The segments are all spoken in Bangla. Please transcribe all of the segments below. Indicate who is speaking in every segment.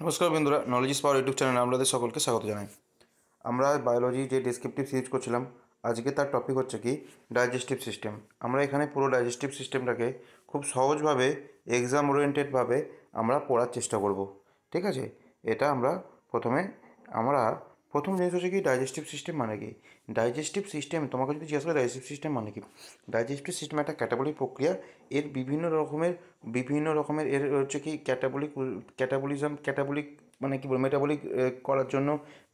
Speaker 1: নমস্কার বন্ধুরা, নলেজ ইজ পাওয়ার ইউটিউব চ্যানেলে আপনাদের সকলকে স্বাগত জানাই। আমরা বায়োলজি যে ডেসক্রিপটিভ সিরিজ করছিলাম, আজকে তার টপিক হচ্ছে কি ডাইজেস্টিভ সিস্টেম। আমরা এখানে পুরো ডাইজেস্টিভ সিস্টেমটাকে খুব সহজভাবে এক্সাম ওরিয়েন্টেডভাবে আমরা পড়ার চেষ্টা করব। ঠিক আছে, এটা প্রথমে আমরা প্রথম জিনিস হচ্ছে কি ডাইজেস্টিভ সিস্টেম মানে কি। ডাইজেস্টিভ সিস্টেম, তোমাকে যদি জিজ্ঞাসা করে ডাইজেস্টিভ সিস্টেম মানে কি, ডাইজেস্টিভ সিস্টেম একটা ক্যাটাবলিক প্রক্রিয়া। এর বিভিন্ন রকমের এর হচ্ছে কি ক্যাটাবলিক মানে কি বলবো, মেটাবলিক করার জন্য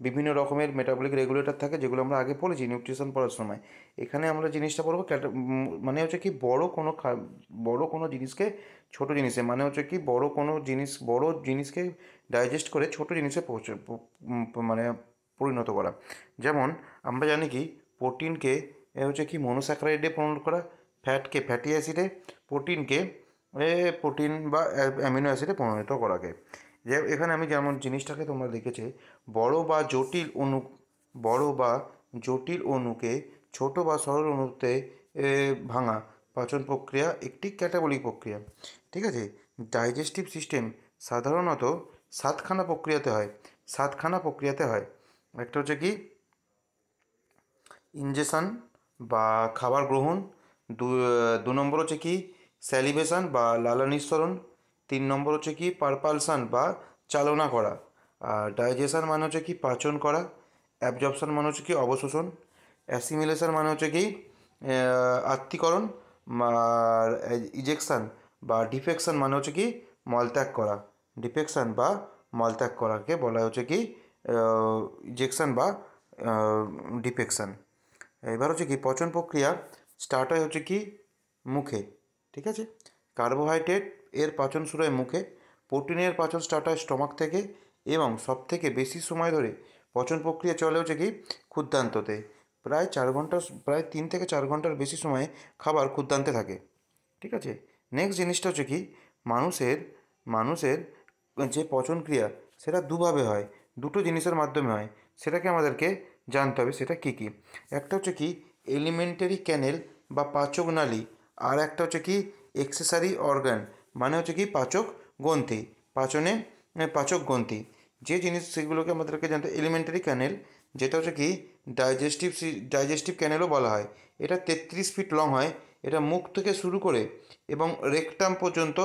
Speaker 1: বিভিন্ন রকমের মেটাবলিক রেগুলেটর থাকে, যেগুলো আমরা আগে পড়েছি নিউট্রিশন পড়ার সময়। এখানে আমরা জিনিসটা পড়বো মানে হচ্ছে কি বড় কোনো জিনিসকে ছোট জিনিসে, মানে হচ্ছে কি বড় জিনিসকে ডাইজেস্ট করে ছোট জিনিসে মানে পরিণত করা। যেমন আমরা জানি কি প্রোটিনকে হচ্ছে কি মনোস্যাকারাইডে পরিণত করা, ফ্যাটকে ফ্যাটি অ্যাসিডে, প্রোটিনকে প্রোটিন বা অ্যামিনো অ্যাসিডে পরিণত করাকে। যে এখানে আমি যেমন জিনিসটাকে তোমরা দেখেছে, বড় বা জটিল অণুকে ছোট বা সরল অণুতে ভাঙা পাচন প্রক্রিয়া একটি ক্যাটাবলিক প্রক্রিয়া। ঠিক আছে, ডাইজেস্টিভ সিস্টেম সাধারণত সাতখানা প্রক্রিয়াতে হয়। একটা হচ্ছে কি ইনজেকশন বা খাবার গ্রহণ, দু নম্বর হচ্ছে কি স্যালিভেশন বা লালা নিঃসরণ, 3 নম্বর হচ্ছে কি পারপালশন বা চালনা করা, আর ডাইজেশন মানে হচ্ছে কি পাচন করা, অ্যাবজর্পশন মানে হচ্ছে কি অবশোষণ, অ্যাসিমিলেশন মানে হচ্ছে কি আত্তীকরণ, আর ইজেকশন বা ডিফেকশন মানে হচ্ছে কি মলত্যাগ করা। ডিফেকশন বা মলত্যাগ করাকে বলা হচ্ছে কি ইজেকশন বা ডিফেকশন। এবার হচ্ছে কি পচন প্রক্রিয়া স্টার্ট হয় হচ্ছে কি মুখে। ঠিক আছে, কার্বোহাইড্রেট এর পাচন শুরু হয় মুখে, প্রোটিনের পাচন স্টার্ট হয় স্টমাক থেকে, এবং সব থেকে বেশি সময় ধরে পচন প্রক্রিয়া চলে হচ্ছে কি ক্ষুদ্রান্ততে। প্রায় 3 থেকে 4 ঘন্টার বেশি সময়ে খাবার ক্ষুদ্রান্তে থাকে। ঠিক আছে, নেক্সট জিনিসটা হচ্ছে কি মানুষের মানুষের যে পচন ক্রিয়া সেটা দুভাবে হয়, দুটো জিনিসের মাধ্যমে হয়। সেটাকে আমাদেরকে জানতে হবে, সেটা কী কী। একটা হচ্ছে কি এলিমেন্টারি ক্যানেল বা পাচক নালী, আর একটা হচ্ছে কি এক্সেসারি অর্গান, মানে হচ্ছে কি পাচক গ্রন্থি। পাচক গ্রন্থি যে জিনিস সেগুলোকে আমাদেরকে জানতে। এলিমেন্টারি ক্যানেল, যেটা হচ্ছে কি ডাইজেস্টিভ ক্যানেলও বলা হয়। এটা 33 ফিট লং হয়। এটা মুখ থেকে শুরু করে এবং রেকটাম পর্যন্ত,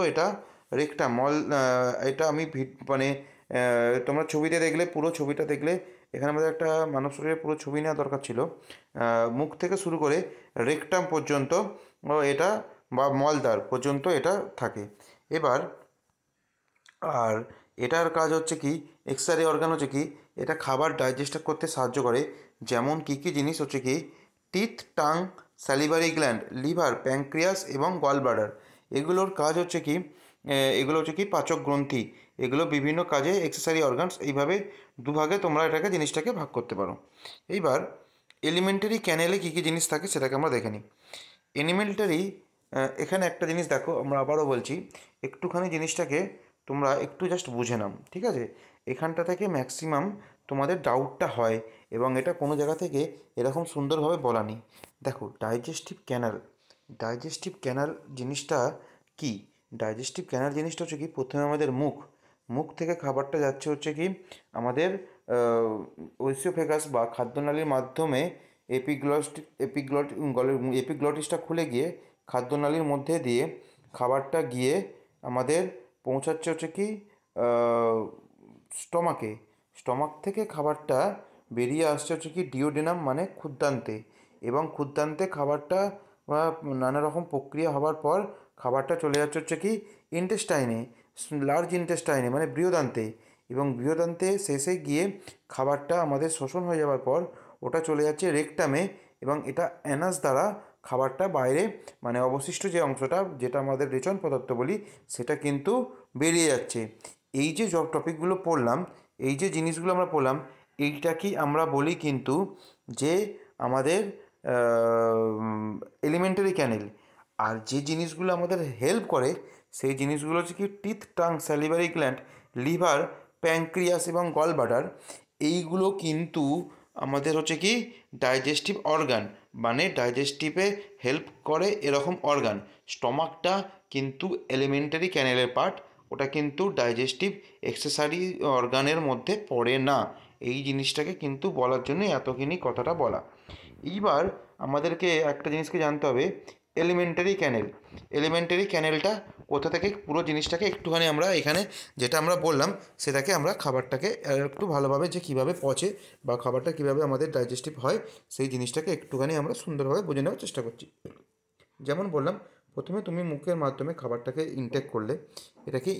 Speaker 1: এটা আমি মানে তোমরা ছবিতে দেখলে, পুরো ছবিটা দেখলে এখানে আমাদের একটা মানব শরীরের পুরো ছবি নেওয়া দরকার ছিল। মুখ থেকে শুরু করে রেকটাম পর্যন্ত এটা বা মলদ্বার পর্যন্ত এটা থাকে। এবার আর এটার কাজ হচ্ছে কি এক্সট্রা অর্গান হচ্ছে কি এটা খাবার ডাইজেস্ট করতে সাহায্য করে। যেমন কী কী জিনিস হচ্ছে কি teeth, tongue, salivary gland, liver, pancreas এবং গলব্লাডার। এগুলোর কাজ হচ্ছে কি এগুলো হচ্ছে কি পাচক গ্রন্থি। এগুলো বিভিন্ন কাজে এক্সেসারি অর্গানস। এইভাবে দুভাগে তোমরা জিনিসটাকে ভাগ করতে পারো। এইবার এলিমেন্টারি ক্যানেলে কী কী জিনিস থাকে সেটাকে আমরা দেখে নিই। এলিমেন্টারি, এখানে একটা জিনিস দেখো, আমরা আবারও বলছি, একটুখানি জিনিসটাকে তোমরা একটু জাস্ট বুঝে নাও। ঠিক আছে, এখানটা থেকে ম্যাক্সিমাম তোমাদের ডাউটটা হয়, এবং এটা কোনো জায়গা থেকে এরকম সুন্দরভাবে বলা নেই। দেখো ডাইজেস্টিভ ক্যানাল জিনিসটা কি। ডাইজেস্টিভ ক্যানাল জিনিসটা হচ্ছে কি প্রথমে আমাদের মুখ থেকে খাবারটা যাচ্ছে হচ্ছে কি আমাদের ওইসোফেগাস বা খাদ্যনালীর মাধ্যমে এপিগ্লটিসটা খুলে গিয়ে খাদ্যনালীর মধ্যে দিয়ে খাবারটা গিয়ে আমাদের পৌঁছাচ্ছে হচ্ছে কি স্টমাকে। স্টমাক থেকে খাবারটা বেরিয়ে আসছে হচ্ছে কি ডিওডেনাম মানে ক্ষুদ্রান্তে, এবং ক্ষুদ্রান্তে খাবারটা নানা রকম প্রক্রিয়া হওয়ার পর খাবারটা চলে যাচ্ছে হচ্ছে কি ইন্টেস্টাইনে, লার্জ ইন্টেস্টাইনে মানে বৃহদান্তে, এবং বৃহদান্তে শেষে গিয়ে খাবারটা আমাদের শোষণ হয়ে যাওয়ার পর ওটা চলে যাচ্ছে রেকটামে, এবং এটা অ্যানাস দ্বারা খাবারটা বাইরে মানে অবশিষ্ট যে অংশটা, যেটা আমাদের রেচন পদার্থ বলি, সেটা কিন্তু বেরিয়ে যাচ্ছে। এই যে টপিকগুলো পড়লাম, এই যে জিনিসগুলো আমরা পড়লাম, এইটাকেই আমরা বলি কিন্তু যে আমাদের এলিমেন্টারি ক্যানেল। আর যে জিনিসগুলো আমাদের হেল্প করে সেই জিনিসগুলো হচ্ছে কি teeth, tongue, salivary gland, liver, pancreas এবং গলব্লাডার। এইগুলো কিন্তু আমাদের হচ্ছে কি ডাইজেস্টিভ অর্গান, মানে ডাইজেস্টিভে হেল্প করে এরকম অর্গান। স্টমাকটা কিন্তু এলিমেন্টারি ক্যানেলের পার্ট, ওটা কিন্তু ডাইজেস্টিভ এক্সেসারি অর্গানের মধ্যে পড়ে না। এই জিনিসটাকে কিন্তু বলার জন্য এতখানি কথাটা বলা। এইবার আমাদেরকে একটা জিনিসকে জানতে হবে, এলিমেন্টারি ক্যানেল। এলিমেন্টারি ক্যানেলটা কোথা থেকে, পুরো জিনিসটাকে একটুখানি আমরা এখানে যেটা আমরা বললাম সেটাকে আমরা খাবারটাকে একটু ভালোভাবে যে কীভাবে পচে বা খাবারটা কীভাবে আমাদের ডাইজেস্টিভ হয় সেই জিনিসটাকে একটুখানি আমরা সুন্দরভাবে বুঝে নেওয়ার চেষ্টা করছি। যেমন বললাম, প্রথমে তুমি মুখের মাধ্যমে খাবারটাকে ইনটেক করলে, এটাকে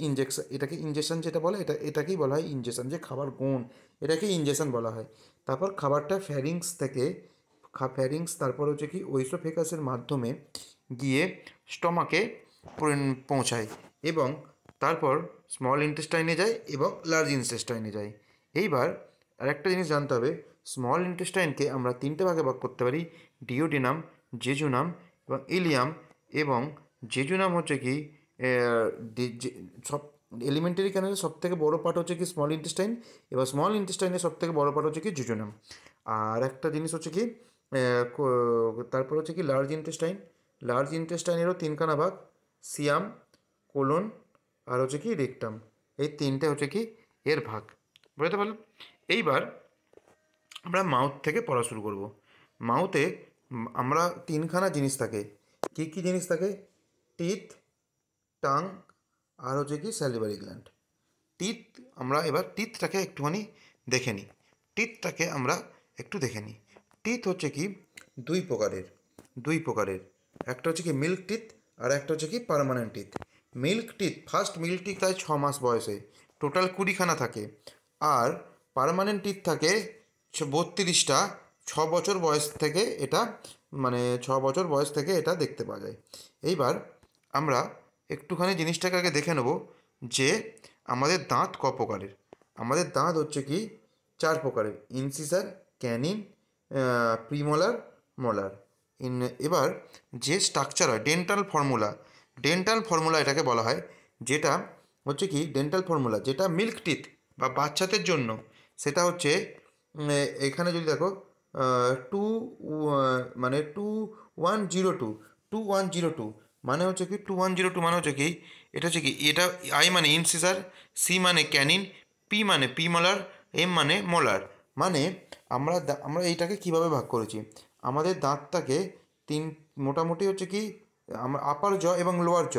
Speaker 1: ইনজেকশন যেটা বলে, এটাকেই বলা হয় ইনজেকশন, যে খাবার গুণ, এটাকে ইনজেকশন বলা হয়। তারপর খাবারটা ফ্যারিংস তারপর হচ্ছে কি ওইসোফেগাসের মাধ্যমে গিয়ে স্টমাকে পৌঁছায় এবং তারপর স্মল ইন্টেস্টাইনে যায় এবং লার্জ ইন্টেস্টাইনে যায়। এইবার আরেকটা জিনিস জানতে হবে, স্মল ইন্টেস্টাইনকে আমরা তিনটে ভাগে ভাগ করতে পারি, ডিওডিনাম, জেজুনাম এবং ইলিয়াম। এবং জেজুনাম হচ্ছে কি সব এলিমেন্টারি ক্যানেলের সব থেকে বড়ো পার্ট হচ্ছে কি স্মল ইন্টেস্টাইন, এবার স্মল ইন্টেস্টাইনের সব থেকে বড়ো পার্ট হচ্ছে কি জেজুনাম। আর একটা জিনিস হচ্ছে কি তারপর হচ্ছে কি লার্জ ইন্টেস্টাইন। লার্জ ইন্টেস্টাইনেরও তিনখানা ভাগ, সিয়াম, কোলন আর হচ্ছে কি রেকটাম। এই তিনটে হচ্ছে কি এর ভাগ, বুঝতে পারলাম। এইবার আমরা মাউথ থেকে পড়া শুরু করব। মাউথে আমরা তিনখানা জিনিস থাকে। কী কী জিনিস থাকে? টিথ, টাং আর হচ্ছে কি স্যালিভারি গ্ল্যান্ড। আমরা এবার টিথটাকে একটুখানি দেখে নিই। টিথ হচ্ছে কি দুই প্রকারের। একটা হচ্ছে কি মিল্ক টিথ আর একটা হচ্ছে কি permanent teeth. First milk teeth হয় 6 মাস বয়সে, টোটাল 20খানা থাকে। আর পার্মানেন্ট টিথ থাকে 32টা, 6 বছর বয়স থেকে এটা, মানে 6 বছর বয়স থেকে এটা দেখতে পাওয়া যায়। এইবার আমরা একটুখানি জিনিসটাকে আগে দেখে নেব যে আমাদের দাঁত ক প্রকারের। আমাদের দাঁত হচ্ছে কি 4 প্রকারের, ইনসিসার, ক্যানিন, প্রিমোলার, মোলার। এবার যে স্ট্রাকচার হয় ডেন্টাল ফর্মুলা এটাকে বলা হয়, যেটা হচ্ছে কি ডেন্টাল ফর্মুলা যেটা মিল্ক টিথ বা বাচ্চাদের জন্য, সেটা হচ্ছে এখানে যদি দেখো টু মানে 2102, 2102 মানে হচ্ছে কি 2102 মানে হচ্ছে কি এটা হচ্ছে কি এটা আই মানে ইনসিসার, সি মানে ক্যানিন, পি মানে প্রিমোলার, এম মানে মোলার। মানে আমরা এইটাকে কিভাবে ভাগ করেছি, আমাদের দাঁতটাকে মোটামুটি হচ্ছে কি আমরা আপার জ এবং লোয়ার জ,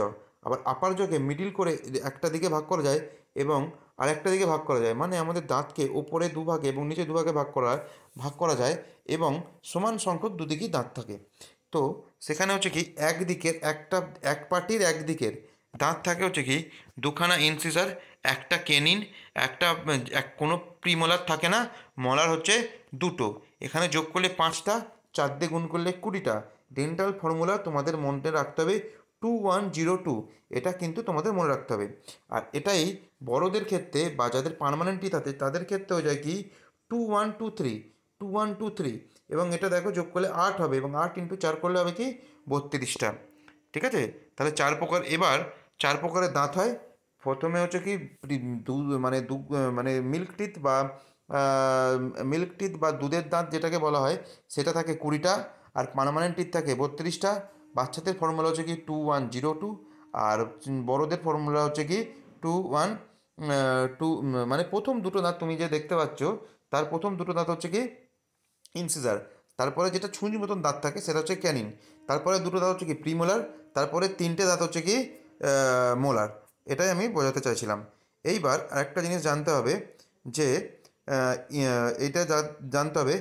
Speaker 1: আবার আপার জকে মিডিল করে একটা দিকে ভাগ করা যায় এবং আরেকটা দিকে ভাগ করা যায়। মানে আমাদের দাঁতকে ওপরে দুভাগে এবং নিচে দুভাগে ভাগ করা যায় এবং সমান সংখ্যক দুদিকেই দাঁত থাকে। তো সেখানে হচ্ছে কি এক পাটির একদিকের দাঁত থাকে হচ্ছে কি দুখানা ইনসিসার, একটা কেনিন, কোনো প্রিমোলার থাকে না, মলার হচ্ছে দুটো। এখানে যোগ করলে 5টা, 4 দিয়ে গুণ করলে 20টা। ডেন্টাল ফর্মুলা তোমাদের মনে রাখতে হবে 2102, এটা কিন্তু তোমাদের মনে রাখতে হবে। আর এটাই বড়দের ক্ষেত্রে বা যাদের পার্মানেন্ট টিথ আছে তাদের ক্ষেত্রে হয়ে যায় কি 2123 এবং এটা দেখো যোগ করলে 8 হবে এবং 8 × 4 করলে হবে কি 32টা। ঠিক আছে, তাহলে 4 প্রকার। এবার 4 প্রকারের দাঁত হয়। প্রথমে হচ্ছে কি মানে মিল্ক টিথ বা দুধের দাঁত যেটাকে বলা হয় সেটা থাকে 20টা, আর পার্মানেন্ট টিথ থাকে 32টা। বাচ্চাদের ফর্মুলা হচ্ছে কি 2102, আর বড়দের ফর্মুলা হচ্ছে কি 21 মানে প্রথম দুটো দাঁত তুমি যে দেখতে পাচ্ছ তার প্রথম দুটো দাঁত হচ্ছে কি ইনসিজার, তারপরে যেটা ছুঁচ মতন দাঁত থাকে সেটা হচ্ছে ক্যানিন, তারপরে দুটো দাঁত হচ্ছে কি প্রিমোলার, তারপরে 3টে দাঁত হচ্ছে কি মোলার। এটাই আমি বোঝাতে চাইছিলাম। এইবার আরেকটা জিনিস জানতে হবে যে এটা জানতে হবে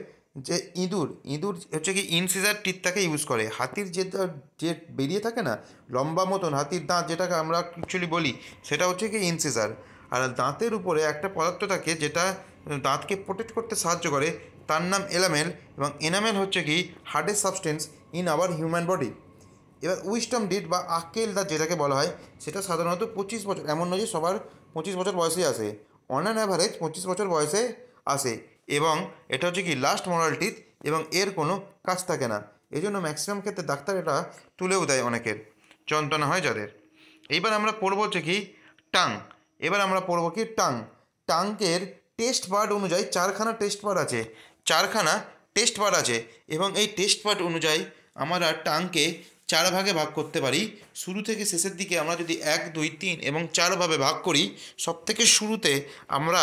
Speaker 1: যে ইঁদুর হচ্ছে কি ইনসিজার টিথটাকে ইউজ করে। হাতির যে বেরিয়ে থাকে না লম্বা মতন হাতির দাঁত, যেটাকে আমরা অ্যাকচুয়ালি বলি সেটা হচ্ছে কি ইনসিজার। আর দাঁতের উপরে একটা পদার্থ থাকে যেটা দাঁতকে প্রোটেক্ট করতে সাহায্য করে, তার নাম এনামেল, এবং এনামেল হচ্ছে কি hardest substance in our human body. এবার উইস্টম টিথ বা আক্কেল দাঁত যেটাকে বলা হয় সেটা সাধারণত 25 বছর, এমন নয় যে সবার 25 বছর বয়সেই আসে, অন অ্যান অ্যাভারেজ 25 বছর বয়সে আসে। এবং এটা হচ্ছে কি লাস্ট মোরাল টিথ এবং এর কোনো কাজ থাকে না, এই জন্য ম্যাক্সিমাম ক্ষেত্রে ডাক্তার এটা তুলেও দেয় অনেকের, যন্ত্রণা হয় যাদের। এইবার আমরা পড়বো হচ্ছে কি টাং। টাংকের টেস্ট পার্ট অনুযায়ী 4খানা টেস্ট পার্ট আছে এবং এই টেস্ট পার্ট অনুযায়ী আমরা টাংকে চার ভাগে ভাগ করতে পারি। শুরু থেকে শেষের দিকে আমরা যদি 1, 2, 3 এবং 4 ভাবে ভাগ করি, সবথেকে শুরুতে আমরা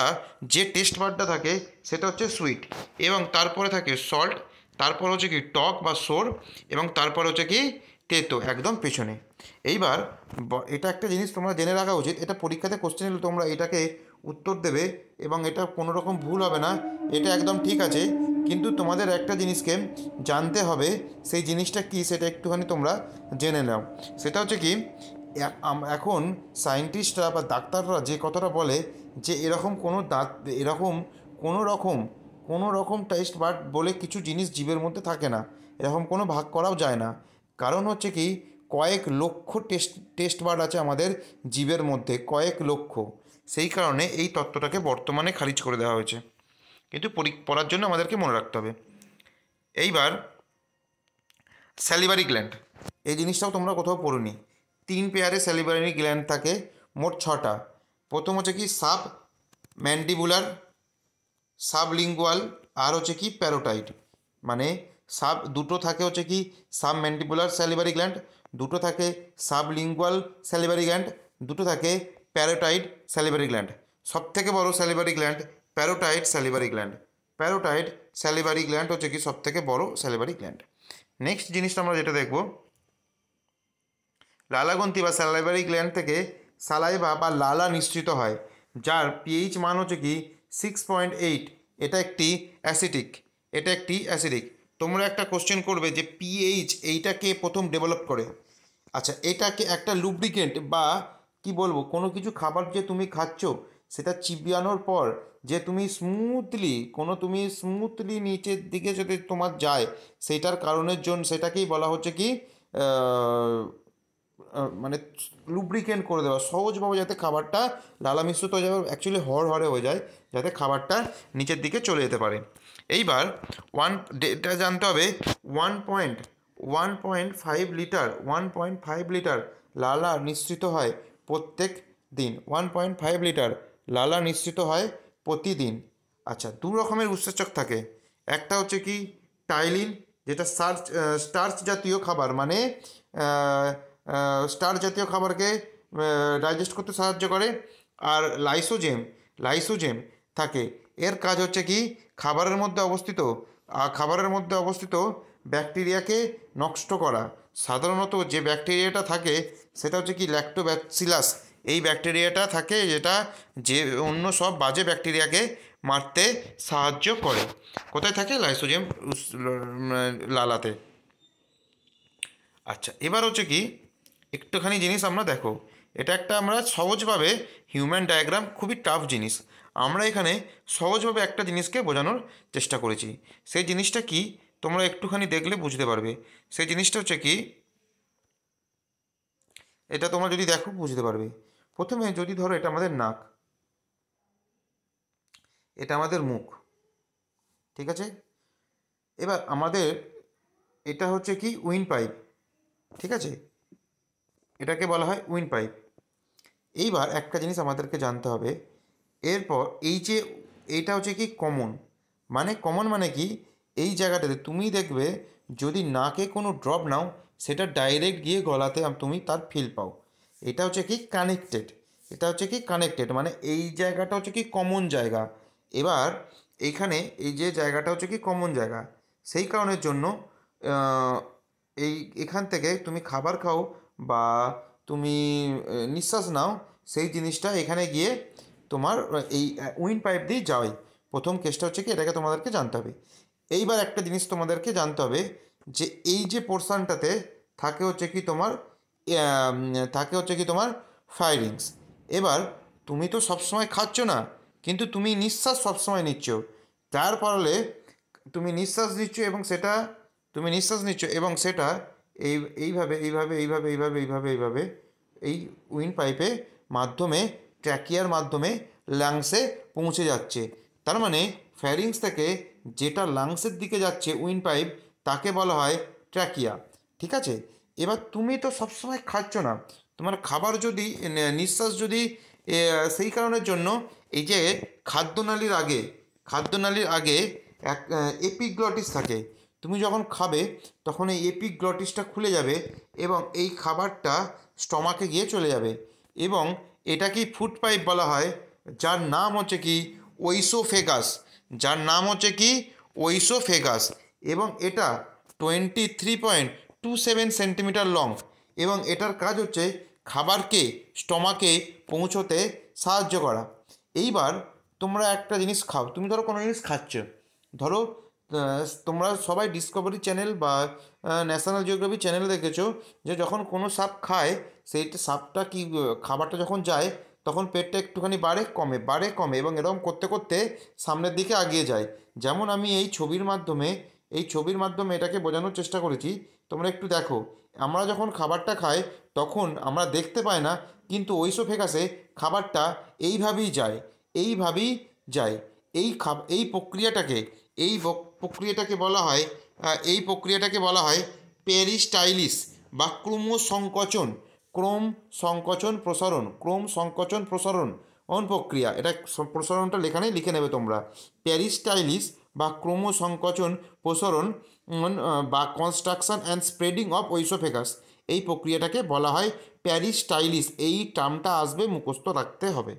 Speaker 1: যে টেস্ট বারটা থাকে সেটা হচ্ছে সুইট, এবং তারপরে থাকে সল্ট, তারপর হচ্ছে কি টক বা সোর, এবং তারপর হচ্ছে কি তেতো একদম পেছনে। এইবার এটা একটা জিনিস তোমরা জেনে রাখা উচিত, এটা পরীক্ষাতে কোশ্চেন এলে তোমরা এটাকে উত্তর দেবে এবং এটা কোনো রকম ভুল হবে না, এটা একদম ঠিক আছে। কিন্তু তোমাদের একটা জিনিসকে জানতে হবে, সেই জিনিসটা কি সেটা একটুখানি তোমরা জেনে নাও। সেটা হচ্ছে কি, এখন সায়েন্টিস্টরা বা ডাক্তাররা যে কথাটা বলে যে এরকম কোনো এরকম কোনো রকম টেস্ট বাট বলে কিছু জিনিস জীবের মধ্যে থাকে না, এরকম কোনো ভাগ করাও যায় না। কারণ হচ্ছে কি, কয়েক লক্ষ টেস্ট বাট আছে আমাদের জীবের মধ্যে, কয়েক লক্ষ। সেই কারণে এই তত্ত্বটাকে বর্তমানে খারিজ করে দেওয়া হয়েছে, কিন্তু পড়ার জন্য আমাদেরকে মনে রাখতে হবে। এইবার স্যালিভারি গ্ল্যান্ড, এই জিনিসটাও তোমরা কোথাও পড়োনি। 3 পেয়ারে স্যালিভারি গ্ল্যান্ড থাকে, মোট 6টা। প্রথম হচ্ছে কি সাব ম্যান্ডিবুলার, সাবলিঙ্গুয়াল, আর হচ্ছে কি প্যারোটাইড। মানে দুটো থাকে হচ্ছে কি সাব ম্যান্ডিবুলার স্যালিভারি গ্ল্যান্ড, দুটো থাকে সাবলিঙ্গুয়াল স্যালিভারি গ্ল্যান্ড, দুটো থাকে প্যারোটাইড স্যালিভারি গ্ল্যান্ড। সব থেকে বড় salivary gland parotid salivary gland. Parotid salivary gland হচ্ছে কি সব থেকে বড় স্যালিভারি গ্ল্যান্ড। নেক্সট জিনিসটা আমরা যেটা দেখব, লালাগ্রন্থি বা স্যালাইভারি গ্ল্যান্ড থেকে সালাইভা বা লালা নিঃসৃত হয়, যার পিএইচ মান হচ্ছে কি 6.8। এটা একটি অ্যাসিডিক। তোমরা একটা কোশ্চেন করবে যে পিএইচ এইটাকে প্রথম ডেভেলপ করে। আচ্ছা, এটাকে একটা লুব্রিকেন্ট বা কি বলবো, কোনো কিছু খাবার যে তুমি খাচ্ছ সেটা চিবিয়ানোর পর যে তুমি স্মুথলি নিচের দিকে যদি তোমার যায়, সেইটার কারণের জন্য সেটাকেই বলা হচ্ছে কি মানে লুব্রিকেন্ট করে দেওয়া, সহজভাবে যাতে খাবারটা লালা মিশ্রিত হয়ে যাবে, অ্যাকচুয়ালি হড়হড়ে হয়ে যায়, যাতে খাবারটা নিচের দিকে চলে যেতে পারে। এইবার এটা জানতে হবে 1.5 লিটার লালা নিঃসৃত হয় প্রত্যেক দিন। 1.5 লিটার লালা নিঃসৃত হয় প্রতিদিন। আচ্ছা, দু রকমের উৎসেচক থাকে, একটা হচ্ছে কি টাইলিন, যেটা স্টার্চ জাতীয় খাবার, মানে স্টার জাতীয় খাবারকে ডাইজেস্ট করতে সাহায্য করে। আর লাইসোজেম থাকে, এর কাজ হচ্ছে কি খাবারের মধ্যে অবস্থিত ব্যাকটেরিয়াকে নষ্ট করা। সাধারণত যে ব্যাকটেরিয়াটা থাকে সেটা হচ্ছে কি ল্যাক্টোব্যাসিলাস। এই ব্যাকটেরিয়াটা থাকে যেটা যে অন্য সব বাজে ব্যাকটেরিয়াকে মারতে সাহায্য করে। কোথায় থাকে? লাইসোজেম লালাতে। আচ্ছা, এবার হচ্ছে কি একটুখানি জিনিস আমরা দেখো, এটা একটা আমরা সহজভাবে হিউম্যান ডায়াগ্রাম, খুবই টাফ জিনিস, আমরা এখানে সহজভাবে একটা জিনিসকে বোঝানোর চেষ্টা করেছি। সেই জিনিসটা কি তোমরা একটুখানি দেখলে বুঝতে পারবে। সেই জিনিসটা হচ্ছে কি, এটা তোমরা যদি দেখো বুঝতে পারবে। প্রথমে যদি ধরো এটা আমাদের নাক, এটা আমাদের মুখ, ঠিক আছে? এবার আমাদের এটা হচ্ছে কি উইন্ড পাইপ, ঠিক আছে? এটাকে বলা হয় উইন্ড পাইপ। এইবার একটা জিনিস আমাদেরকে জানতে হবে, এরপর এইটা হচ্ছে কি কমন মানে কি, এই জায়গাটাতে তুমি দেখবে যদি নাকে কোনো ড্রপ নাও, সেটা ডাইরেক্ট গিয়ে গলাতে তুমি তার ফিল পাও। এটা হচ্ছে কি কানেক্টেড, মানে এই জায়গাটা হচ্ছে কি কমন জায়গা। এবার এইখানে এই যে জায়গাটা হচ্ছে কি কমন জায়গা, সেই কারণের জন্য আহ, এখান থেকে তুমি খাবার খাও বা তুমি নিঃশ্বাস নাও, সেই জিনিসটা এখানে গিয়ে তোমার এই উইন্ড পাইপ দিয়ে যায়। প্রথম কেসটা হচ্ছে কি এটাকে তোমাদেরকে জানতে হবে। এইবার একটা জিনিস তোমাদেরকে জানতে হবে যে এই যে পোর্শনটাতে থাকে হচ্ছে কি তোমার ফায়ারিংস। এবার তুমি তো সবসময় খাচ্ছ না, কিন্তু তুমি নিঃশ্বাস সবসময় নিচ্ছ, যার ফলে তুমি নিঃশ্বাস নিচ্ছ এবং সেটা এইভাবে এই উইন্ড পাইপে মাধ্যমে, ট্র্যাকিয়ার মাধ্যমে লাংসে পৌঁছে যাচ্ছে। তার মানে ফ্যারিংস থেকে যেটা লাংসের দিকে যাচ্ছে উইন্ড পাইপ, তাকে বলা হয় ট্র্যাকিয়া, ঠিক আছে? এবার তুমি তো সবসময় খাচ্ছ না, তোমার খাবার যদি নিঃশ্বাস যদি সেই কারণের জন্য এই যে খাদ্যনালীর আগে এক এপিগ্লটিস থাকে। তুমি যখন খাবে তখন এই এপিগ্লটিসটা খুলে যাবে এবং এই খাবারটা স্টমাকে গিয়ে চলে যাবে এবং এটাকেই ফুড পাইপ বলা হয়, যার নাম হচ্ছে কি ওইসোফেগাস, যার নাম হচ্ছে কি ওইসোফেগাস। এবং এটা 23.27 সেন্টিমিটার লং এবং এটার কাজ হচ্ছে খাবারকে স্টমাকে পৌঁছোতে সাহায্য করা। এইবার তোমরা একটা জিনিস খাও, তুমি ধরো কোনো জিনিস খাচ্ছ, ধরো তোমরা সবাই ডিসকভারি চ্যানেল বা ন্যাশনাল জিওগ্রাফি চ্যানেল দেখেছো যে যখন কোনো সাপ খায় সেইটা সাপটা কি খাবারটা যখন যায় তখন পেটটা একটুখানি বাড়ে কমে এবং এরকম করতে করতে সামনের দিকে এগিয়ে যায়। যেমন আমি এই ছবির মাধ্যমে এটাকে বোঝানোর চেষ্টা করেছি। তোমরা একটু দেখো, আমরা যখন খাবারটা খাই তখন আমরা দেখতে পাই না, কিন্তু ওইসোফেগাসে খাবারটা এইভাবেই যায়, এইভাবেই যায়। এই প্রক্রিয়াটাকে বলা হয় পেরিস্টাইলিস বা ক্রোম সংকোচন প্রক্রিয়া। এটা প্রসারণটা লিখে নেবে তোমরা, পেরিস্টাইলিস বা ক্রোমোসংকোচন প্রসারণ বা কনস্ট্রাকশন অ্যান্ড স্প্রেডিং অফ ওইসোফেগাস, এই প্রক্রিয়াটাকে বলা হয় প্যারিস্টাইলিস। এই টার্মটা আসবে, মুখস্থ রাখতে হবে।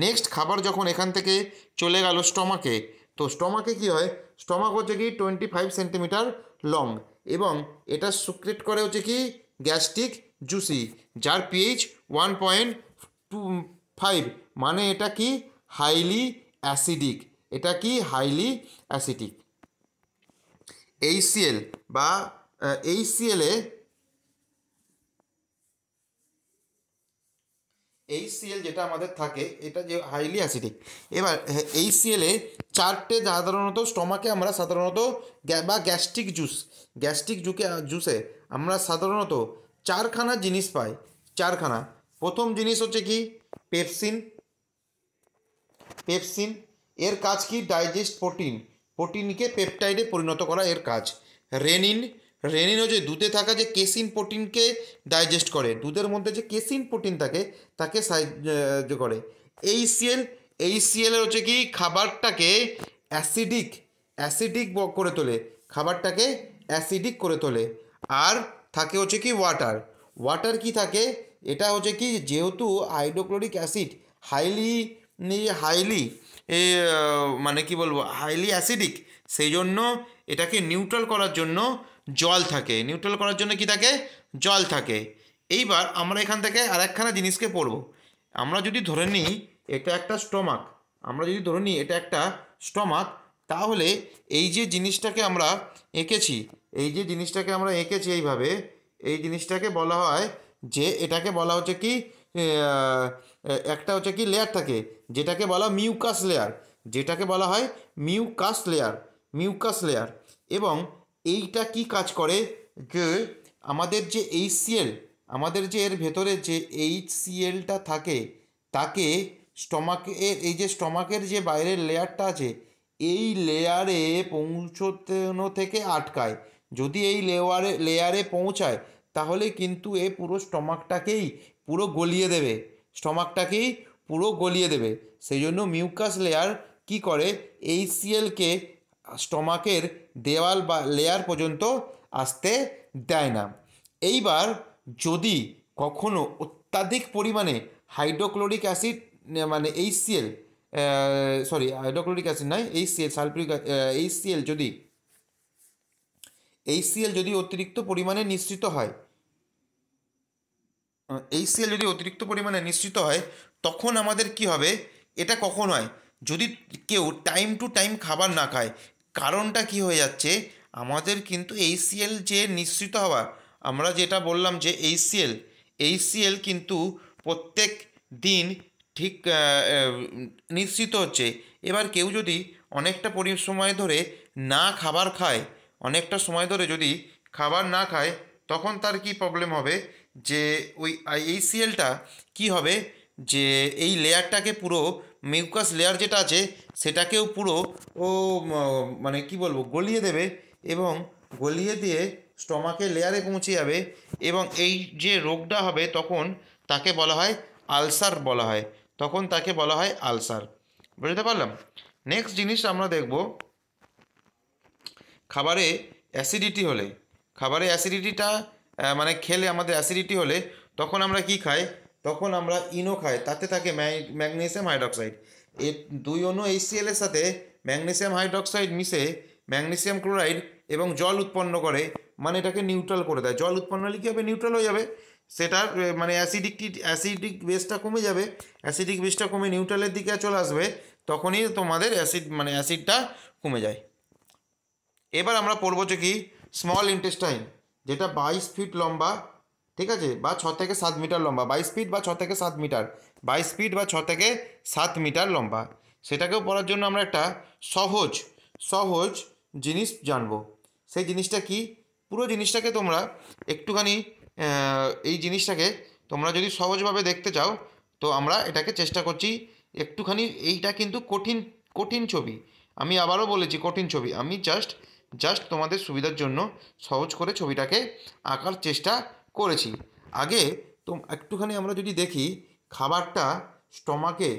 Speaker 1: নেক্সট, খাবার যখন এখান থেকে চলে গেল স্টমাকে, তো স্টমাকে কী হয়, স্টমাক হচ্ছে কি 25 সেন্টিমিটার লং এবং এটা সিক্রেট করে হচ্ছে কি গ্যাস্ট্রিক জুসি, যার পিএইচ 1.25, মানে এটা কি হাইলি অ্যাসিডিক, এইচসিএল বা এইচসিএলে এইচসিএল যেটা আমাদের থাকে এটা যে হাইলি অ্যাসিডিক। এবার এইচসিএলে চারটে সাধারণত স্টমাকে আমরা সাধারণত বা গ্যাস্ট্রিক জুসে আমরা সাধারণত চারখানা জিনিস পাই, চারখানা। প্রথম জিনিস হচ্ছে কি পেপসিন। এর কাজ কি ডাইজেস্ট প্রোটিনকে পেপটাইডে পরিণত করা এর কাজ। রেনিন হচ্ছে দুধে থাকা যে কেসিন প্রোটিনকে ডাইজেস্ট করে, দুধের মধ্যে যে কেসিন প্রোটিন থাকে তাকে সাহায্য করে। এইচসিএল হচ্ছে কি খাবারটাকে অ্যাসিডিক করে তোলে, খাবারটাকে অ্যাসিডিক করে তোলে। আর থাকে হচ্ছে কি ওয়াটার কি থাকে, এটা হচ্ছে কি যেহেতু হাইড্রোক্লোরিক অ্যাসিড হাইলি মানে কি বলবো হাইলি অ্যাসিডিক, সেই জন্য এটাকে নিউট্রাল করার জন্য কি থাকে, জল থাকে। এইবার আমরা এখান থেকে আর একখানা জিনিসকে পড়ব। আমরা যদি ধরে নিই এটা একটা স্টমাক, তাহলে এই যে জিনিসটাকে আমরা এঁকেছি এইভাবে, এই জিনিসটাকে বলা হয় যে এটাকে বলা হচ্ছে কি একটা হচ্ছে কি লেয়ার থাকে যেটাকে বলা হয় মিউকাস লেয়ার। এবং এইটা কি কাজ করে যে আমাদের যে এর ভেতরে যে এইচসিএলটা থাকে তাকে স্টমাকের যে বাইরের লেয়ারটা আছে এই লেয়ারে পৌঁছানো থেকে আটকায়। যদি এই লেয়ারে পৌঁছায় তাহলে কিন্তু এ পুরো স্টমাকটাকেই পুরো গলিয়ে দেবে। সেই জন্য মিউকাস লেয়ার কি করে, এইচসিএলকে স্টমাকের দেওয়াল বা লেয়ার পর্যন্ত আসতে দেয় না। এইবার যদি কখনো অত্যাধিক পরিমাণে হাইড্রোক্লোরিক অ্যাসিড মানে হাইড্রোক্লোরিক অ্যাসিড নয়, এইচসিএল যদি অতিরিক্ত পরিমাণে নিঃসৃত হয় তখন আমাদের কি হবে, এটা কখন হয়, যদি কেউ টাইম টু টাইম খাবার না খায়। কারণটা কি হয়ে যাচ্ছে, আমাদের কিন্তু এইচসিএল যে নিঃসৃত হওয়া, আমরা যেটা বললাম যে এইচসিএল কিন্তু প্রত্যেক দিন ঠিক নিঃসৃত হচ্ছে। এবার কেউ যদি অনেকটা সময় ধরে যদি খাবার না খায় তখন তার কি প্রবলেম হবে, যে ওই এইচসিএলটা কি হবে, যে এই লেয়ারটাকে পুরো মিউকাস লেয়ার যেটা আছে সেটাকেও পুরো মানে কি বলবো গলিয়ে দেবে এবং গলিয়ে দিয়ে স্টমাকের লেয়ারে পৌঁছে যাবে এবং এই যে রোগটা হবে তখন তাকে বলা হয় আলসার। বুঝতে পারলাম। নেক্সট জিনিস আমরা দেখব, খাবারে অ্যাসিডিটি হলে, খাবারে অ্যাসিডিটিটা মানে খেলে আমাদের অ্যাসিডিটি হলে তখন আমরা কি খাই, তখন আমরা ইনো খাই, তাতে থাকে ম্যাগনেসিয়াম হাইড্রক্সাইড। এর দুই অণু HCl এর সাথে ম্যাগনেসিয়াম হাইড্রক্সাইড মিশে ম্যাগনেসিয়াম ক্লোরাইড এবং জল উৎপন্ন করে, মানে এটাকে নিউট্রাল করে দেয়। জল উৎপন্ন হলে কী হবে, নিউট্রাল হয়ে যাবে, সেটার মানে অ্যাসিডিক বেসটা কমে যাবে, অ্যাসিডিক বেসটা কমে নিউট্রালের দিকে চলে আসবে, তখনই তোমাদের অ্যাসিডটা কমে যায়। এবার আমরা পড়বো যে কি স্মল ইন্টেস্টাইন, যেটা 22 ফিট লম্বা, ঠিক আছে, বা 6 থেকে 7 মিটার লম্বা, 22 ফিট বা 6 থেকে 7 মিটার, 22 ফিট বা 6 থেকে 7 মিটার লম্বা। সেটাকেও পড়ার জন্য আমরা একটা সহজ সহজ জিনিস জানবো। সেই জিনিসটা কি, পুরো জিনিসটাকে তোমরা একটুখানি এই জিনিসটাকে তোমরা যদি সহজভাবে দেখতে চাও, তো আমরা এটাকে চেষ্টা করছি একটুখানি। এইটা কিন্তু কঠিন কঠিন ছবি, আমি আবারও বলেছি কঠিন ছবি, আমি জাস্ট তোমাদের সুবিধার জন্য সহজ করে ছবিটাকে আঁকার চেষ্টা করেছি। আগে তো একটুখানি আমরা যদি দেখি, খাবারটা স্টমাকে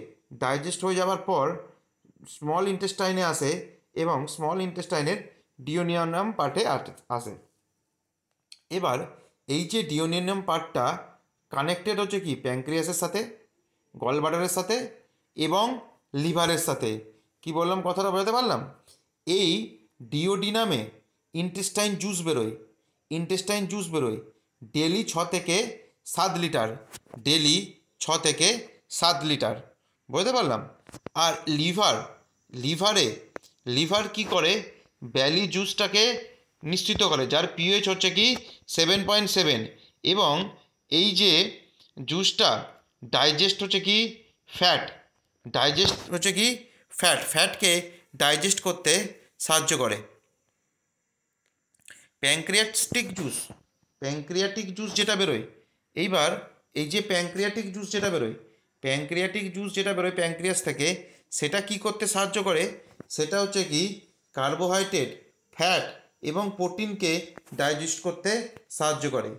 Speaker 1: ডাইজেস্ট হয়ে যাওয়ার পর স্মল ইন্টেস্টাইনে আসে এবং স্মল ইন্টেস্টাইনের ডিওনিয়ানাম পার্টে আসে। এবার এই যে ডিওনিয়ানাম পার্টটা কানেক্টেড হচ্ছে কি প্যাঙ্ক্রিয়াসের সাথে, গলব্লাডারের সাথে এবং লিভারের সাথে। কি বললাম, কথাটা বোঝাতে পারলাম? এই ডিওডিনামে ইন্টেস্টাইন জুস বেরোয়, ইন্টেস্টাইন জুস বেরোয় ডেলি 6 থেকে 7 লিটার, ডেলি 6 থেকে 7 লিটার, বুঝতে পারলাম। আর লিভার কি করে, ব্যালি জুসটাকে নিশ্চিত করে, যার পিএইচ হচ্ছে কি 7.7, এবং এই যে জুসটা ডাইজেস্ট হচ্ছে কি ফ্যাটকে ডাইজেস্ট করতে সাহায্য করে। প্যাঙ্ক্রিয়াটিক জুস যেটা বেরোয়, এইবার এই যে প্যাঙ্ক্রিয়াটিক জুস যেটা বেরোয় প্যাঙ্ক্রিয়াস থেকে, সেটা কি করতে সাহায্য করে, সেটা হচ্ছে কি কার্বোহাইড্রেট, ফ্যাট এবং প্রোটিনকে ডাইজেস্ট করতে সাহায্য করে।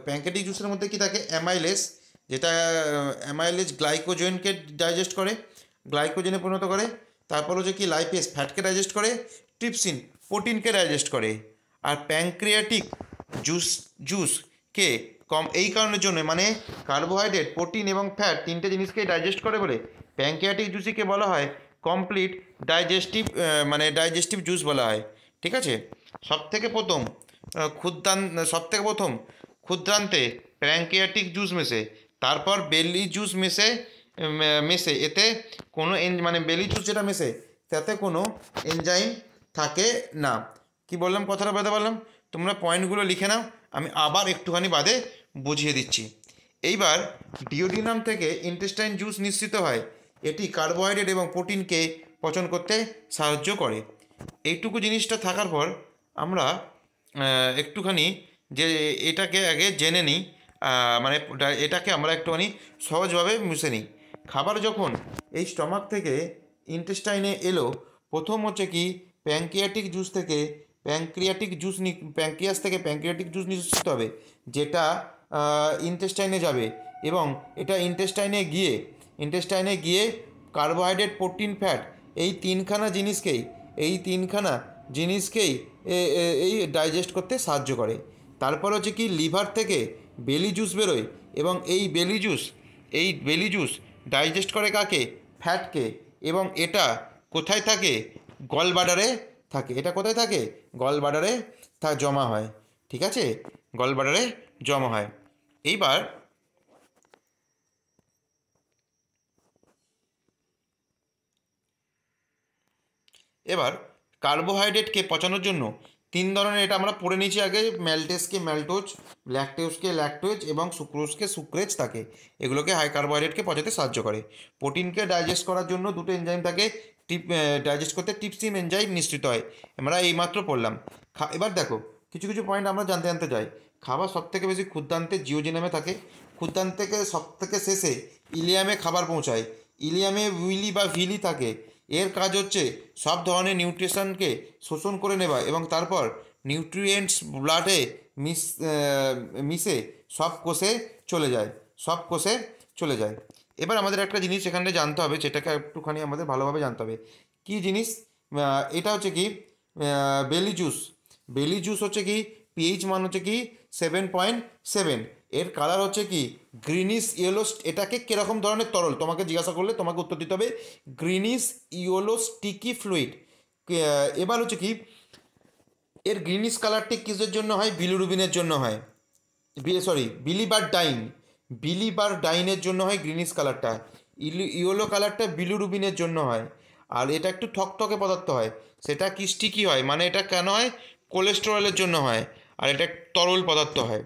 Speaker 1: প্যাঙ্ক্রিয়াটিক জুসের মধ্যে কি থাকে, অ্যামাইলেজ, যেটা অ্যামাইলেজ গ্লাইকোজেনকে ডাইজেস্ট করে, গ্লাইকোজেনে পরিণত করে। তারপর হচ্ছে কি লাইপেজ, ফ্যাটকে ডাইজেস্ট করে, ট্রিপসিন প্রোটিনকে ডাইজেস্ট করে। আর প্যাঙ্ক্রিয়াটিক জুসকে এই কারণের জন্য, মানে কার্বোহাইড্রেট, প্রোটিন এবং ফ্যাট তিনটে জিনিসকেই ডাইজেস্ট করে বলে প্যাঙ্ক্রিয়াটিক জুসকে বলা হয় কমপ্লিট ডাইজেস্টিভ জুস বলা হয়, ঠিক আছে। সবথেকে প্রথম ক্ষুদ্রান্তে প্যাঙ্ক্রিয়াটিক জুস মেশে, তারপর বেলি জুস মেশে এতে কোনো বেলি জুস যেটা মেশে তাতে কোনো এনজাইম থাকে না। কি বললাম, কথাটা বলতে পারলাম? তোমরা পয়েন্টগুলো লিখে নাও, আমি আবার একটুখানি বাদে বুঝিয়ে দিচ্ছি। এইবার ডিওডিনাম থেকে ইন্টেস্টাইন জুস নিঃসৃত হয়, এটি কার্বোহাইড্রেট এবং প্রোটিনকে পচন করতে সাহায্য করে। এইটুকু জিনিসটা থাকার পর আমরা একটুখানি যে এটাকে আগে জেনে নিই, এটাকে আমরা একটুখানি সহজভাবে মুছে নিই। খাবার যখন এই স্টমাক থেকে ইন্টেস্টাইনে এলো, প্রথম হচ্ছে কি প্যাঙ্ক্রিয়াস থেকে প্যাঙ্ক্রিয়াটিক জুস নিঃসৃত হবে, যেটা ইন্টেস্টাইনে যাবে, এবং এটা ইন্টেস্টাইনে গিয়ে কার্বোহাইড্রেট, প্রোটিন, ফ্যাট এই তিনখানা জিনিসকেই এই ডাইজেস্ট করতে সাহায্য করে। তারপর হচ্ছে কি লিভার থেকে বেলি জুস বেরোয়, এবং এই বেলি জুস ডাইজেস্ট করে কাকে, ফ্যাটকে, এবং এটা কোথায় থাকে, গল ব্লাডারে থাকে। এটা কোথায় থাকে, গল ব্লাডারে জমা হয়, ঠিক আছে, গল ব্লাডারে জমা হয়। এবার কার্বোহাইড্রেটকে পচানোর জন্য 3 ধরনের, এটা আমরা পড়ে নিয়েছি আগে, ম্যালটেজকে ম্যালটোজ, ল্যাকটোজকে ল্যাকটোজ এবং সুক্রোজকে সুক্রেজ থাকে। এগুলোকে হাই কার্বোহাইড্রেটকে পচাতে সাহায্য করে। প্রোটিনকে ডাইজেস্ট করার জন্য 2টো এনজাইম থাকে, ডাইজেস্ট করতে ট্রিপসিন এনজাইম নিঃসৃত হয়। আমরা এইমাত্র পড়লাম। এবার দেখো কিছু পয়েন্ট আমরা জানতে যাই। খাবার সবথেকে বেশি ক্ষুদ্রান্তে জিওজিনামে থাকে, ক্ষুদ্রান্তে সবথেকে শেষে ইলিয়ামে খাবার পৌঁছায়, ইলিয়ামে উইলি বা ভিলি থাকে। এর কাজ হচ্ছে সব ধরনের নিউট্রিশনকে শোষণ করে নেওয়া এবং তারপর নিউট্রিয়েন্টস ব্লাডে মিশে সব কোষে চলে যায়। এবার আমাদের একটা জিনিস এখানে জানতে হবে, যেটাকে একটুখানি আমাদের ভালোভাবে জানতে হবে। কী জিনিস, এটা হচ্ছে কি বেলি জুস। বেলি জুস হচ্ছে কি পিএইচ মান হচ্ছে কি 7.7। এর কালার হচ্ছে কি গ্রিনিশ ইয়েলো। এটাকে কীরকম ধরনের তরল তোমাকে জিজ্ঞাসা করলে তোমাকে উত্তর দিতে হবে গ্রিনিশ ইয়েলো স্টিকি ফ্লুইড। এবার হচ্ছে কি এর গ্রিনিশ কালারটি কিসের জন্য হয়? বিলিরুবিনের জন্য হয়। বিলিবারডাইন। বিলিবারডাইনের জন্য হয় গ্রিনিশ কালারটা। ইয়েলো কালারটা বিলিরুবিনের জন্য হয়। আর এটা একটু থকথকে পদার্থ হয়। সেটা কি স্টিকি হয়, মানে এটা কেন হয়? কোলেস্টেরলের জন্য হয়। আর এটা তরল পদার্থ হয়।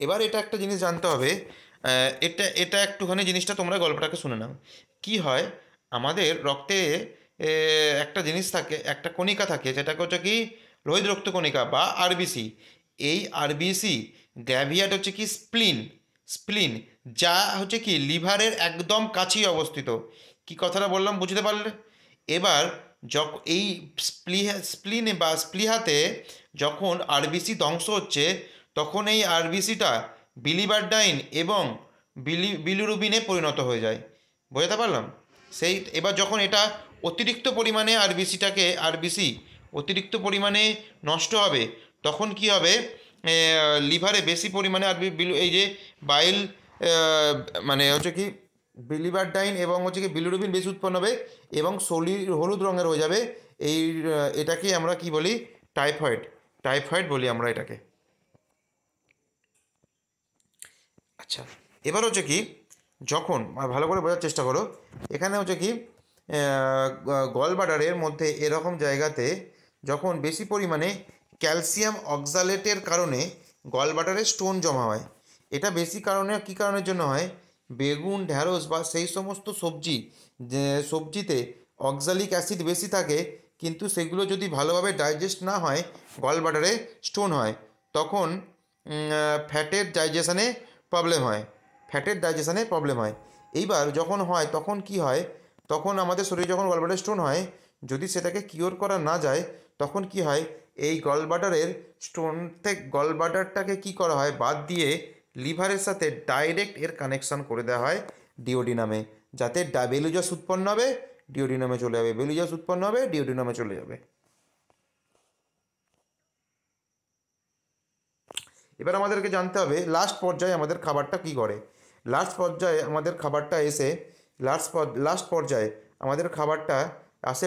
Speaker 1: এবার এটা একটা জিনিস জানতে হবে, এটা এটা একটুখানি জিনিসটা তোমরা গল্পটাকে শুনে নাও। কি হয় আমাদের রক্তে একটা জিনিস থাকে, একটা কণিকা থাকে, যেটাকে হচ্ছে কি লোহিত রক্ত কণিকা বা আরবিসি। এই আরবিসি গ্র্যাভিয়াট হচ্ছে কি স্প্লিন। স্প্লিন যা হচ্ছে কি লিভারের একদম কাছেই অবস্থিত। কি কথাটা বললাম বুঝতে পারলে? এবার যখন এই স্প্লিনে বা স্প্লিহাতে যখন আরবিসি ধ্বংস হচ্ছে, তখন এই আরবিসিটা বিলিবারডাইন এবং বিলিরুবিনে পরিণত হয়ে যায়। বোঝাতে পারলাম? সেই এবার যখন এটা অতিরিক্ত পরিমাণে আরবিসি অতিরিক্ত পরিমাণে নষ্ট হবে, তখন কি হবে? লিভারে বেশি পরিমাণে এই যে বাইল, মানে হচ্ছে কি বিলিবারডাইন এবং হচ্ছে কি বিলিরুবিন বেশি উৎপন্ন হবে এবং শরীর হলুদ রঙের হয়ে যাবে। এটাকে আমরা কি বলি? টাইফয়েড। টাইফয়েড বলি আমরা এটাকে। আচ্ছা, এবার হচ্ছে কি যখন ভালো করে বোঝার চেষ্টা করো, এখানে হচ্ছে কি গলব্লাডারের মধ্যে এরকম জায়গাতে যখন বেশি পরিমাণে ক্যালসিয়াম অক্সালেটের কারণে গলব্লাডারে স্টোন জমা হয়। এটা বেশি কারণে কী কারণের জন্য হয়? বেগুন, ঢ্যাঁড়স বা সেই সমস্ত সবজি যে সবজিতে অক্সালিক অ্যাসিড বেশি থাকে, কিন্তু সেগুলো যদি ভালোভাবে ডাইজেস্ট না হয় গলব্লাডারে স্টোন হয়। তখন ফ্যাটের ডাইজেশনে প্রবলেম হয়। ফ্যাটের ডাইজেশনে প্রবলেম হয়। এইবার যখন হয় তখন কি হয়? তখন আমাদের শরীরে যখন গলব্লাডার স্টোন হয়, যদি সেটাকে কিওর করা না যায়, তখন কি হয়? এই গলব্লাডারের স্টোন থেকে গলব্লাডারটাকে কি করা হয়? বাদ দিয়ে লিভারের সাথে ডাইরেক্ট এর কানেকশান করে দেওয়া হয় ডিওডিনামে, যাতে বেলুজাস উৎপন্ন হবে, ডিওডিনামে চলে যাবে। বেলুজাস উৎপন্ন হবে, ডিওডিনামে চলে যাবে। এবার আমাদেরকে জানতে হবে লাস্ট পর্যায়ে আমাদের খাবারটা কী করে। লাস্ট পর্যায়ে আমাদের খাবারটা এসে লাস্ট পর্যায়ে আমাদের খাবারটা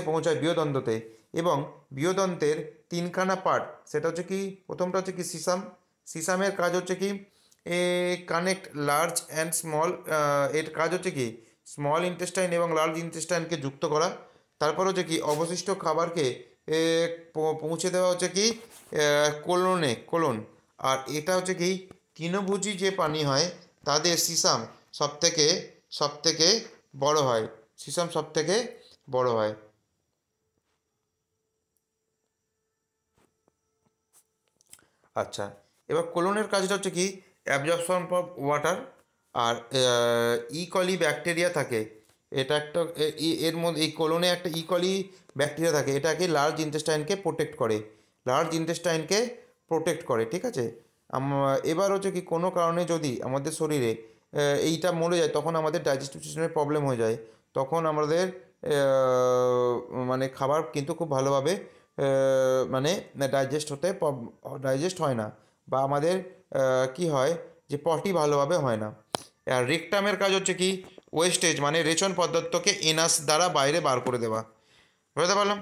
Speaker 1: পৌঁছায় বৃহদন্ততে। এবং বৃহদন্তের তিনখানা পার্ট, সেটা হচ্ছে কি প্রথমটা হচ্ছে কি সিসাম। সিসামের কাজ হচ্ছে কি কানেক্ট লার্জ অ্যান্ড স্মল। এর কাজ হচ্ছে কি স্মল ইন্টেস্টাইন এবং লার্জ ইন্টেস্টাইনকে যুক্ত করা। তারপর হচ্ছে কি অবশিষ্ট খাবারকে পৌঁছে দেওয়া হচ্ছে কি কোলন। আর এটা হচ্ছে কি তৃণভোজী যে প্রাণী হয় তাদের সিসাম সব থেকে বড় হয়। সিসাম সব থেকে বড় হয়। আচ্ছা, এবার কোলনের কাজটা হচ্ছে কি অ্যাবজর্পশন অফ ওয়াটার। আর ইকলি ব্যাকটেরিয়া থাকে। এটা একটা এর মধ্যে এই কোলনে একটা ইকলি ব্যাকটেরিয়া থাকে, এটাকে লার্জ ইন্টেস্টাইনকে প্রোটেক্ট করে। লার্জ ইন্টেস্টাইনকে প্রোটেক্ট করে, ঠিক আছে। এবার হচ্ছে কি কোনো কারণে যদি আমাদের শরীরে এইটা মরে যায়, তখন আমাদের ডাইজেস্টিভ সিস্টেমে প্রবলেম হয়ে যায়। তখন আমাদের মানে খাবার কিন্তু খুব ভালোভাবে মানে ডাইজেস্ট হয় না, বা আমাদের কি হয় যে পটি ভালোভাবে হয় না। আর রেকটামের কাজ হচ্ছে কি ওয়েস্টেজ মানে রেচন পদার্থকে এনাস দ্বারা বাইরে বার করে দেওয়া। বুঝতে পারলাম?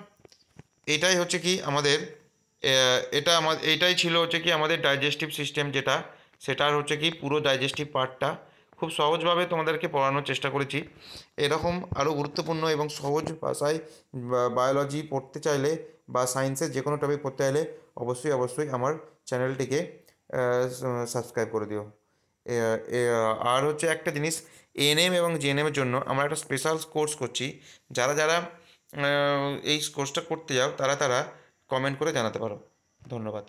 Speaker 1: এটাই হচ্ছে কি আমাদের এইটাই ছিল হচ্ছে কি আমাদের ডাইজেস্টিভ সিস্টেম, যেটা সেটার হচ্ছে কি পুরো ডাইজেস্টিভ পার্টটা খুব সহজভাবে তোমাদেরকে পড়ানোর চেষ্টা করেছি। এরকম আরও গুরুত্বপূর্ণ এবং সহজ ভাষায় বায়োলজি পড়তে চাইলে বা সায়েন্সের যে কোনো টপিক পড়তে চাইলে অবশ্যই আমার চ্যানেলটিকে সাবস্ক্রাইব করে দিও। আর হচ্ছে একটা জিনিস, এএনএম এবং জিএনএমের জন্য আমরা একটা স্পেশাল কোর্স করছি। যারা এই কোর্সটা করতে যাও তারা কমেন্ট করে জানাতে পারো। ধন্যবাদ।